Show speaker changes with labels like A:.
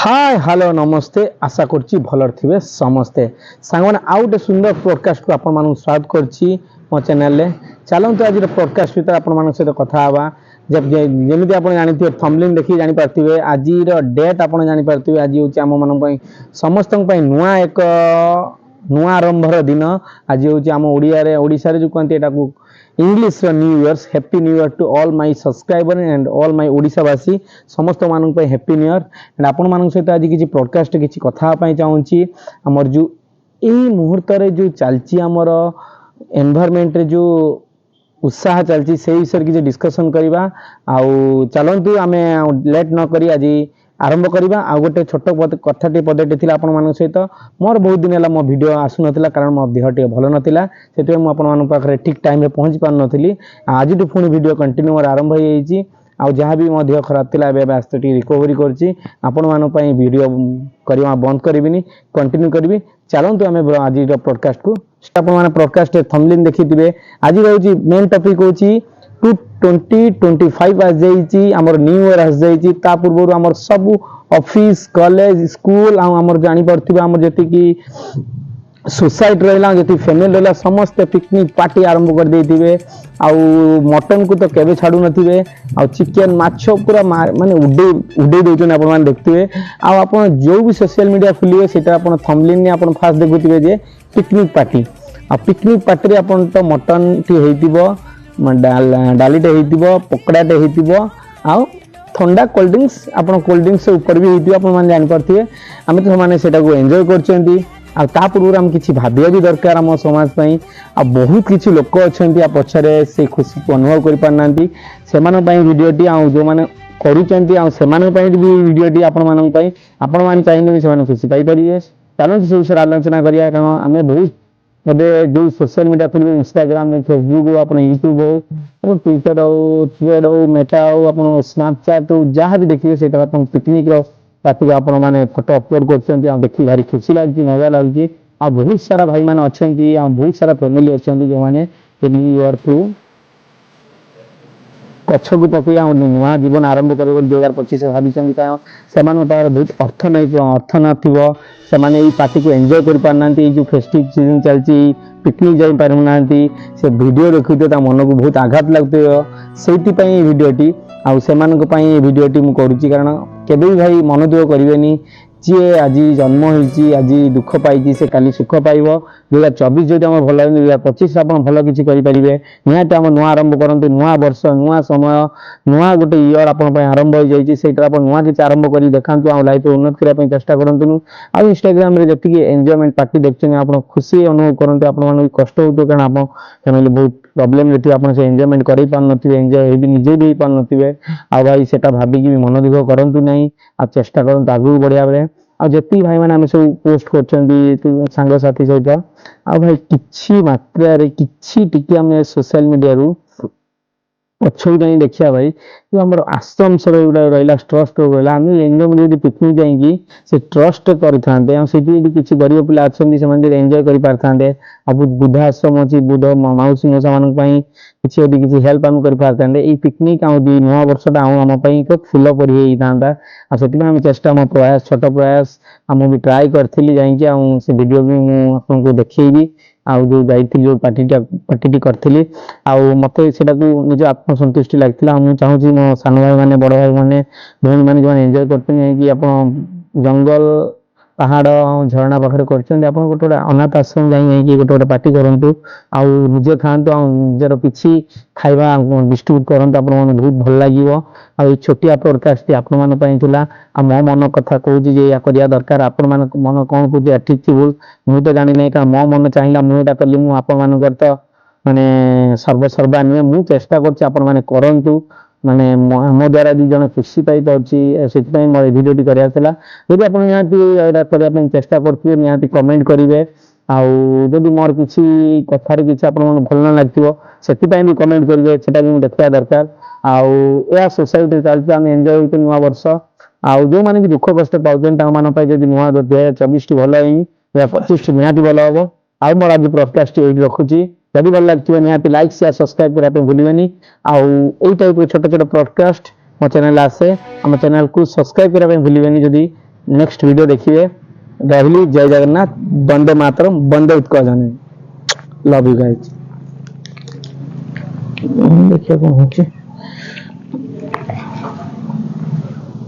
A: Hi hello नमस्ते आशा करछि भलर थिबे समस्ते सांगन आउट सुंदर पॉडकास्ट को आपण मानु स्वागत करछि मो चैनल ले चलंतु आज पॉडकास्ट भीतर आपण मानु सहित कथा हवा जब जेमिति आपण जानिथिबे थंबनेल देखि जानि पारथिबे आज रो डेट आपण जानि पारथिबे आज होछि हम मानु पई समस्तन पई नुआ एक नुआ आरंभर दिन आज होछि हम ओडिसा रे जो कहंती एटा को English new years happy new year to all my subscriber and all my ओडिसावासी समस्त मानन पे हैप्पी न्यू ईयर एंड आपण मानन सहित आज किछि पॉडकास्ट किछि कथा पई चाहूची हमर जो एही मुहूर्त रे जो चलची हमर एनवायरनमेंट रे जो उत्साह चलची से विषय किछि डिस्कशन करिबा आउ चलंतु आमे लेट न करी आज आरंभ करिबा आ गोटे छोट कथाटी पदेटी थिला आपण मानन सहित मोर बहुत दिन हला मो वीडियो आसु नथिला कारण मो देहटी भलो नथिला सेते मो आपण मानन पाखरे ठीक टाइम रे पहुंच पार नथिली आज टू पुनी वीडियो कंटिन्यू मोर आरंभ होई जाईची आ जहाँ भी मो देह खराब थिला बे आस्ते रिकवरी करची आपण मानन पई वीडियो करिवा बंद करबिनी कंटिन्यू करबी चलंतु आमे आज पॉडकास्ट को आपण माने पॉडकास्ट थंबनेल देखिथिबे आज रहउची मेन टॉपिक होची 2025 आज जाईची हमर न्यू ईयर आज जाईची ता पूर्व हमर सब ऑफिस कॉलेज स्कूल हमर जानि परथिबे हमर जति की सोसाइटी रहला जति फैमिली रहला समस्त पिकनिक पार्टी आरंभ कर देथिबे आ मटन को तो केबे छाडू नथिबे आ चिकन माछो पूरा माने उडे दोचन आपण मान देखथिबे आ आपण जो भी सोशल मीडिया खुलिबे सेटा आपण थंबनेल ने आपण फास्ट देखुथिबे जे पिकनिक पार्टी रे आपण तो मटन टी हेतिबो डालीटे होइतिबो पकड़ाटे होइतिबो आ ठंडा कोल्ड ड्रिंक्स आपण कोल्ड ड्रिंक्स ऊपर भी होइतिबो आपण मान जानि परथिबे आमे तो माने सेटा को एन्जॉय करचंती आ ता पूर्व हम किछि भाबिया भी दरकार हम समाज पई आ बहुत किछि लोक अछंती आ पछरे से खुशी को अनुभव करि पारनांती सेमान पई वीडियोटी आ जो माने करूचंती आ सेमान पई भी वीडियोटी आपण मान पई आपण मान चाहिने भी सेमान खुशी पाई परिबे चलो से विषय आलोचना करिया कारण आमे बहुत ଏବେ जो सोशल मीडिया फिर इंस्टाग्राम फेसबुक हो अपन यूट्यूब हो अपन ट्विटर हो थ्रेड हो मेटा हो अपन स्नैपचैट हो जहाँ भी देखिए से पिकनिक राति आपण मैंने फोटो अपलोड कर देखी भारी खुशी लगे मजा लगे आ बहुत सारा भाई मैंने अच्छा बहुत सारा फैमिली अच्छा जो मैंने न्यू ईयर टू गछ को पकई नुआ जीवन आरंभ कर 2025 भाई से बहुत अर्थ नहीं अर्थ न से पार्टी को एंजॉय कर पारना जो फेस्टिव सीजन चलती पिकनिक जाई पारना से वीडियो देखुते मन को बहुत आघात लगते से वीडियोटी वीडियोटी मुझे करुच्ची कारण केबे भाई मन दुख करें जी आज जन्म होती आज दुख पाई से काली सुख पाइब 2024 जो भल 2025 आप भल किसी करेंगे निहत आम नुआ आरंभ करते नुआ वर्ष नुआ समय नुआ गोटे इयर आपंप आरंभ हो जाए नुआ किसी आरंभ कर देखा लाइफ उन्नत करने चेष्टा करूँ आ इंस्टाग्राम जी एंजॉयमेंट पार्टी देखते आप खुशी अनुभव करते आप कष्ट हो कारण आप फैमिली बहुत प्रॉब्लम थे आप एंजॉयमेंट कर पारे एंजॉय निजे भी पार नी आ भाई से भाविकी भी मन दुख करूँ ना आ चेष्टा करूँ आगू बढ़िया बेले आती भाई मैंने सब पोस्ट कर सांगसाथी सहित आ भाई किसी मात्रा कि सोशल मीडिया रू पछू जाए देखिया भाई जो आम आश्रम सब रहा ट्रस्ट रहा आम एंजॉय पिकनिक जाइए से ट्रस्ट करें से किसी गरीब पिला अच्छा से एंजॉय कर पारे अब बुद्ध आश्रम अच्छी बुद्ध मौसी मौसा मान किसी किसी हेल्प आम कर पारते ये पिकनिक नुआ वर्षटा आम एक फूल परी था से चेष्टा मो प्रयास छोट प्रयास आम भी ट्राए करी से वीडियो भी मुझे देखी आउ जो जाइए जो पार्टी करी मत से निज आत्मसंतुष्टि लगता मुझे चाहूँगी मो सान भाई मैंने बड़ भाई मैंने भूमि मैंने जो एंजॉय करते आप जंगल पहाड़ झरणा पाखे कर गोटे अनाथ आश्रम जाए गोटे गोटे पार्टी करूँ आउ निजे खातु निजर किसी खाଇବା डिस्ट्रीब्यूट करते आप बहुत भल लगे आ छोटिया पॉडकास्ट आपला मो मन कथा कहूँ या करिया दरकार आप मन कौन कह ठीक थी भूल मुझे तो जानी नहीं कारण मो मन चाहिए मुझे कली मुझे तो माने सर्वसर्वा नुहे मुझे चेष्टा करूँ माने मो द्वारा दी जन खुशी पाई से भिडियोटी कराला जब आप निहाती चेष्टा करेंगे निहाती कमेंट करेंगे आदि मोर किसी कथार किसी आप भल न लगे से भी कमेंट करेंगे से भी देखा दरकार आ सोसाइटी चलते आम एंजॉय होते नुआ वर्ष आउ जो मैंने दुख कष्ट पाते जब नुआ 2024 भल 2025 निहाती भल हम आउ मोर आज पॉडकास्ट ये रखुची जब भल लगे निहाती लाइक शेयर सब्सक्राइब करने भूलि आउ टाइप छोट छोट पॉडकास्ट मो चैनल आसे आम चैनल को सब्सक्राइब करने भूलि जदि नेक्स्ट वीडियो देखिए। रही जय जगन्नाथ, वंदे मातरम, वंदे उत्कल जननी। Love you guys. देखिए कौन होची।